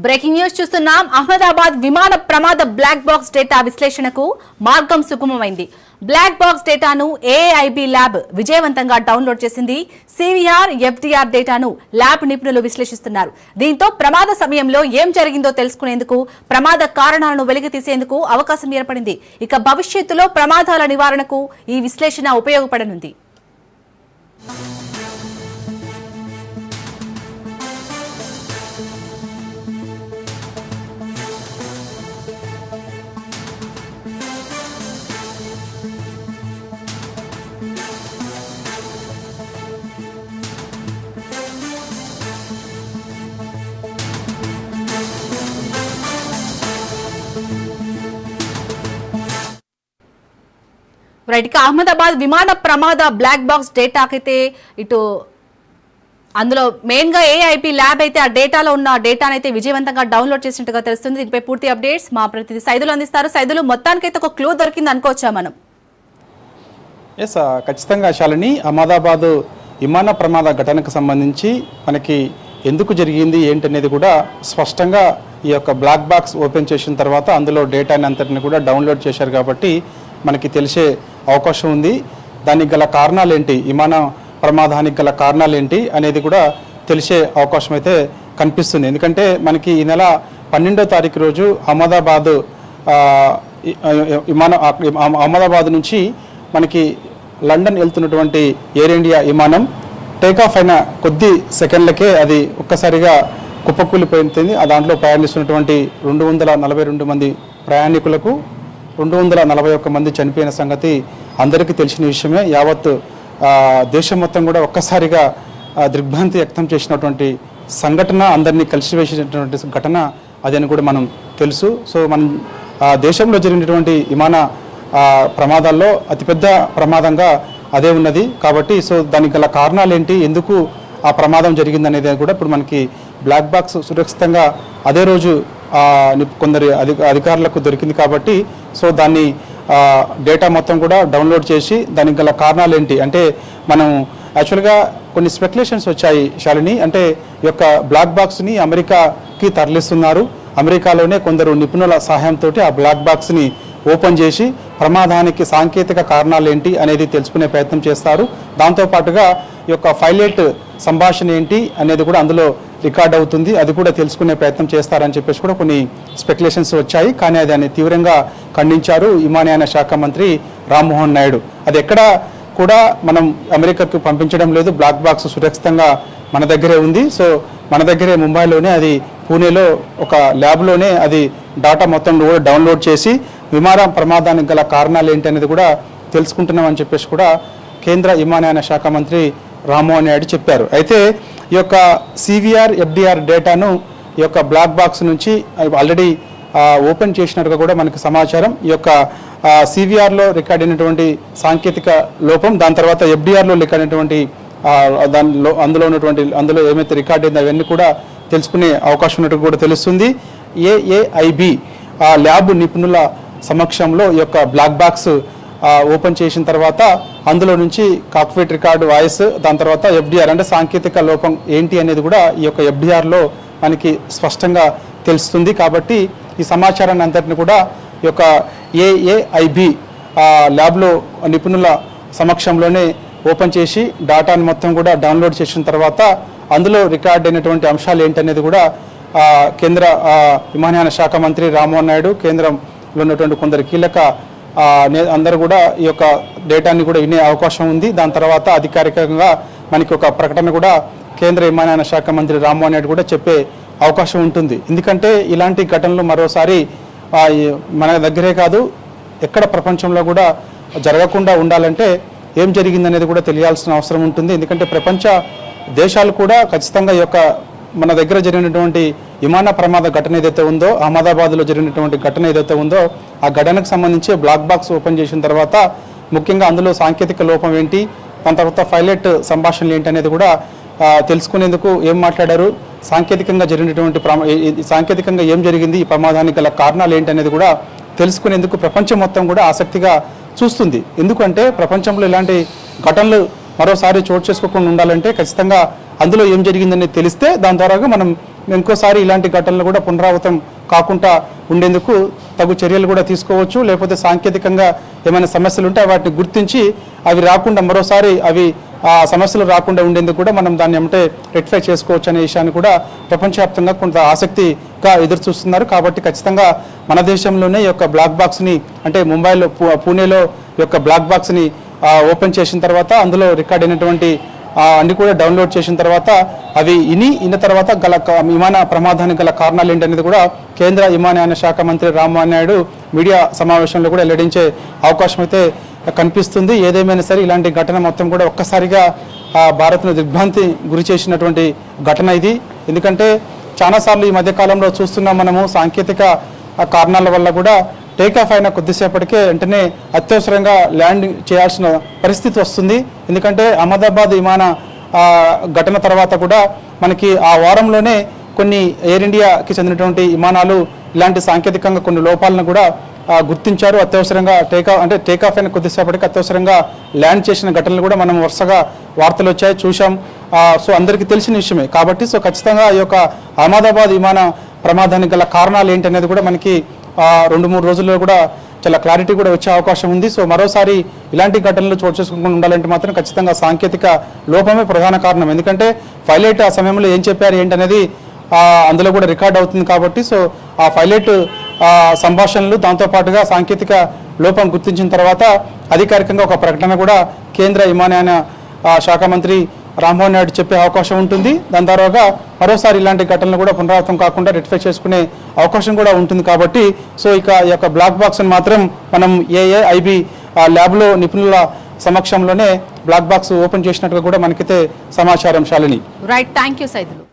Breaking news చూస్తున్నాం. అహ్మదాబాద్ విమాన ప్రమాద బ్లాక్ బాక్స్ డేటా విశ్లేషణకు మార్గం సుగమమైంది. బ్లాక్ బాక్స్ డేటాను ఏఐబి ల్యాబ్ విజయవంతంగా డౌన్లోడ్ చేసింది. సివిఆర్, ఎఫ్డిఆర్ డేటాను ల్యాబ్ నిపుణులు విశ్లేషిస్తున్నారు. దీంతో ప్రమాద సమయంలో ఏం జరిగిందో తెలుసుకునేందుకు, ప్రమాద కారణాలను వెలికి తీసేందుకు అవకాశం ఏర్పడింది. ఇక భవిష్యత్తులో ప్రమాదాల నివారణకు ఈ విశ్లేషణ ఉపయోగపడనుంది. రైట్, అహ్మదాబాద్ విమాన ప్రమాద బ్లాక్ బాక్స్ డేటాకైతే ఇటు అందులో మెయిన్ గా ఏఐపీ ల్యాబ్ అయితే ఆ డేటాలో ఉన్న డేటాను అయితే విజయవంతంగా డౌన్లోడ్ చేసినట్టుగా తెలుస్తుంది. దీనిపై పూర్తి అప్డేట్స్ మా ప్రతినిధి సైదులు అందిస్తారు. సైదులు, మొత్తానికైతే ఒక క్లూ దొరికింది అనుకోవచ్చా మనం? ఎస్, ఖచ్చితంగా శాలిని. అహ్మదాబాద్ విమాన ప్రమాద ఘటనకు సంబంధించి మనకి ఎందుకు జరిగింది ఏంటనేది కూడా స్పష్టంగా ఈ యొక్క బ్లాక్ బాక్స్ ఓపెన్ చేసిన తర్వాత అందులో డేటాని అంతటిని కూడా డౌన్లోడ్ చేశారు కాబట్టి మనకి తెలిసే అవకాశం ఉంది. దానికి గల కారణాలు ఏంటి, విమాన ప్రమాదానికి గల కారణాలు ఏంటి అనేది కూడా తెలిసే అవకాశం అయితే కనిపిస్తుంది. ఎందుకంటే మనకి ఈ నెల 12వ తారీఖు రోజు అహ్మదాబాద్ నుంచి మనకి లండన్ వెళ్తున్నటువంటి ఎయిర్ ఇండియా విమానం టేకాఫ్ అయిన కొద్ది సెకండ్లకే అది ఒక్కసారిగా కుప్పకూలిపోయింది. దాంట్లో ప్రయాణిస్తున్నటువంటి 242 మంది ప్రయాణికులకు 241 మంది చనిపోయిన సంగతి అందరికీ తెలిసిన విషయమే. యావత్ దేశం మొత్తం కూడా ఒక్కసారిగా దిగ్భ్రాంతి వ్యక్తం చేసినటువంటి సంఘటన, అందరినీ కలిసివేసినటువంటి ఘటన అది అని కూడా మనం తెలుసు. సో మనం దేశంలో జరిగినటువంటి విమాన ప్రమాదాల్లో అతిపెద్ద ప్రమాదంగా అదే ఉన్నది కాబట్టి సో దానికి గల కారణాలు ఏంటి, ఎందుకు ఆ ప్రమాదం జరిగిందనేది కూడా ఇప్పుడు మనకి బ్లాక్ బాక్స్ సురక్షితంగా అదే రోజు కొందరు అధికారులకు దొరికింది కాబట్టి సో దాన్ని డేటా మొత్తం కూడా డౌన్లోడ్ చేసి దానికి గల కారణాలు ఏంటి అంటే మనం యాక్చువల్గా కొన్ని స్పెక్యులేషన్స్ వచ్చాయి శాలిని. అంటే ఈ యొక్క బ్లాక్ బాక్స్ని అమెరికాకి తరలిస్తున్నారు. అమెరికాలోనే కొందరు నిపుణుల సహాయంతో ఆ బ్లాక్ బాక్స్ని ఓపెన్ చేసి ప్రమాదానికి సాంకేతిక కారణాలు ఏంటి అనేది తెలుసుకునే ప్రయత్నం చేస్తారు. దాంతోపాటుగా ఈ యొక్క పైలట్ సంభాషణ ఏంటి అనేది కూడా అందులో రికార్డ్ అవుతుంది, అది కూడా తెలుసుకునే ప్రయత్నం చేస్తారని చెప్పేసి కూడా కొన్ని స్పెక్యులేషన్స్ వచ్చాయి. కానీ దాన్ని తీవ్రంగా ఖండించారు విమానయాన శాఖ మంత్రి రామ్మోహన్ నాయుడు. అది ఎక్కడ కూడా మనం అమెరికాకు పంపించడం లేదు, బ్లాక్ బాక్స్ సురక్షితంగా మన దగ్గరే ఉంది. సో మన దగ్గరే ముంబైలోనే, అది పూణేలో ఒక ల్యాబ్లోనే అది డాటా మొత్తం కూడా డౌన్లోడ్ చేసి విమాన ప్రమాదానికి గల కారణాలు ఏంటి అనేది కూడా తెలుసుకుంటున్నామని చెప్పేసి కూడా కేంద్ర విమానయాన శాఖ మంత్రి రామ్మోహన్ నాయుడు చెప్పారు. అయితే ఈ యొక్క సివిఆర్, ఎఫ్డిఆర్ డేటాను ఈ యొక్క బ్లాక్ బాక్స్ నుంచి ఆల్రెడీ ఓపెన్ చేసినట్టుగా కూడా మనకు సమాచారం. ఈ యొక్క సివిఆర్లో రికార్డ్ అయినటువంటి సాంకేతిక లోపం, దాని తర్వాత ఎఫ్డిఆర్లో రికార్డ్ అయినటువంటి అందులో ఏమైతే రికార్డ్ అయిందో అవన్నీ కూడా తెలుసుకునే అవకాశం ఉన్నట్టు కూడా తెలుస్తుంది. ఏఐబి ల్యాబ్ నిపుణుల సమక్షంలో ఈ యొక్క బ్లాక్ బాక్స్ ఓపెన్ చేసిన తర్వాత అందులో నుంచి కాక్పిట్ రికార్డు వాయిస్, దాని తర్వాత ఎఫ్డిఆర్ అంటే సాంకేతిక లోపం ఏంటి అనేది కూడా ఈ యొక్క ఎఫ్డిఆర్లో మనకి స్పష్టంగా తెలుస్తుంది. కాబట్టి ఈ సమాచారాన్ని అంతటిని కూడా ఈ యొక్క ఏఐబి ల్యాబ్లో నిపుణుల సమక్షంలోనే ఓపెన్ చేసి డాటాను మొత్తం కూడా డౌన్లోడ్ చేసిన తర్వాత అందులో రికార్డ్ అయినటువంటి అంశాలు ఏంటనేది కూడా కేంద్ర విమానయాన శాఖ మంత్రి రామ్మోహన్ నాయుడు, కేంద్రంలో ఉన్నటువంటి కొందరు కీలక అందరూ కూడా ఈ యొక్క డేటాని కూడా వినే అవకాశం ఉంది. దాని తర్వాత అధికారికంగా మనకి ఒక ప్రకటన కూడా కేంద్ర విమానయాన శాఖ మంత్రి రామ్మోహన్ నాయుడు కూడా చెప్పే అవకాశం ఉంటుంది. ఎందుకంటే ఇలాంటి ఘటనలు మరోసారి మన దగ్గరే కాదు ఎక్కడ ప్రపంచంలో కూడా జరగకుండా ఉండాలంటే ఏం జరిగిందనేది కూడా తెలియాల్సిన అవసరం ఉంటుంది. ఎందుకంటే ప్రపంచ దేశాలు కూడా ఖచ్చితంగా ఈ యొక్క మన దగ్గర జరిగినటువంటి విమాన ప్రమాద ఘటన ఏదైతే ఉందో, అహ్మదాబాద్లో జరిగినటువంటి ఘటన ఏదైతే ఉందో ఆ ఘటనకు సంబంధించి బ్లాక్ బాక్స్ ఓపెన్ చేసిన తర్వాత ముఖ్యంగా అందులో సాంకేతిక లోపం ఏంటి, దాని తర్వాత పైలట్ సంభాషణలు ఏంటి అనేది కూడా తెలుసుకునేందుకు ఏం మాట్లాడారు, సాంకేతికంగా జరిగినటువంటి సాంకేతికంగా ఏం జరిగింది, ఈ ప్రమాదానికి గల కారణాలు ఏంటి అనేది కూడా తెలుసుకునేందుకు ప్రపంచం మొత్తం కూడా ఆసక్తిగా చూస్తుంది. ఎందుకంటే ప్రపంచంలో ఇలాంటి ఘటనలు మరోసారి చోటు చేసుకోకుండా ఉండాలంటే ఖచ్చితంగా అందులో ఏం జరిగిందని తెలిస్తే దాని ద్వారా మనం ఇంకోసారి ఇలాంటి ఘటనలు కూడా పునరావృతం కాకుండా ఉండేందుకు తగు చర్యలు కూడా తీసుకోవచ్చు. లేకపోతే సాంకేతికంగా ఏమైనా సమస్యలు ఉంటే వాటిని గుర్తించి అవి రాకుండా మరోసారి ఆ సమస్యలు రాకుండా ఉండేందుకు కూడా మనం దాన్ని ఏమంటే రెక్టిఫై చేసుకోవచ్చు అనే విషయాన్ని కూడా ప్రపంచవ్యాప్తంగా కొంత ఆసక్తిగా ఎదురు చూస్తున్నారు. కాబట్టి ఖచ్చితంగా మన దేశంలోనే ఈ యొక్క బ్లాక్ బాక్స్ని అంటే ముంబైలో పూణేలో యొక్క బ్లాక్ బాక్స్ని ఓపెన్ చేసిన తర్వాత అందులో రికార్డ్ అయినటువంటి అన్ని కూడా డౌన్లోడ్ చేసిన తర్వాత అవి ఇన్న తర్వాత గల విమాన ప్రమాదానికి గల కారణాలు ఏంటనేది కూడా కేంద్ర విమానయాన శాఖ మంత్రి రామ్మోహన్ నాయుడు మీడియా సమావేశంలో కూడా వెల్లడించే అవకాశం అయితే కనిపిస్తుంది. ఏదేమైనా సరే ఇలాంటి ఘటన మొత్తం కూడా ఒక్కసారిగా భారత్ను దిగ్భ్రాంతి గురి చేసినటువంటి ఘటన ఇది. ఎందుకంటే చాలాసార్లు ఈ మధ్యకాలంలో చూస్తున్నాం మనము సాంకేతిక కారణాల వల్ల కూడా టేకాఫ్ అయిన కొద్దిసేపటికే వెంటనే అత్యవసరంగా ల్యాండ్ చేయాల్సిన పరిస్థితి వస్తుంది. ఎందుకంటే అహ్మదాబాద్ విమాన ఘటన తర్వాత కూడా మనకి ఆ వారంలోనే కొన్ని ఎయిర్ ఇండియాకి చెందినటువంటి విమానాలు ఇలాంటి సాంకేతికంగా కొన్ని లోపాలను కూడా గుర్తించారు. అత్యవసరంగా టేకాఫ్ అయిన కొద్దిసేపటికి అత్యవసరంగా ల్యాండ్ చేసిన ఘటనలు కూడా మనం వరుసగా వార్తలు వచ్చాయి, చూసాం. సో అందరికీ తెలిసిన విషయమే కాబట్టి సో ఖచ్చితంగా ఈ యొక్క అహ్మదాబాద్ విమాన ప్రమాదానికి గల కారణాలు ఏంటనేది కూడా మనకి 2-3 రోజుల్లో కూడా చాలా క్లారిటీ కూడా వచ్చే అవకాశం ఉంది. సో మరోసారి ఇలాంటి ఘటనలు చోటు చేసుకోకుండా ఉండాలంటే మాత్రం ఖచ్చితంగా సాంకేతిక లోపమే ప్రధాన కారణం. ఎందుకంటే పైలట్ ఆ సమయంలో ఏం చెప్పారు ఏంటనేది అందులో కూడా రికార్డ్ అవుతుంది కాబట్టి సో ఆ పైలట్ సంభాషణలు దాంతోపాటుగా సాంకేతిక లోపం గుర్తించిన తర్వాత అధికారికంగా ఒక ప్రకటన కూడా కేంద్ర విమానయాన శాఖ మంత్రి రామ్మోహన్ నాయుడు చెప్పే అవకాశం ఉంటుంది. దాని తర్వాత మరోసారి ఇలాంటి ఘటనలు కూడా పునరావృతం కాకుండా రెక్టిఫై చేసుకునే అవకాశం కూడా ఉంటుంది. కాబట్టి సో ఈ యొక్క బ్లాక్ బాక్స్ మాత్రం మనం ఏఐబి ల్యాబ్లో నిపుణుల సమక్షంలోనే బ్లాక్ బాక్స్ ఓపెన్ చేసినట్టుగా కూడా మనకైతే సమాచారం. Shalini. Right, thank you Saidulu.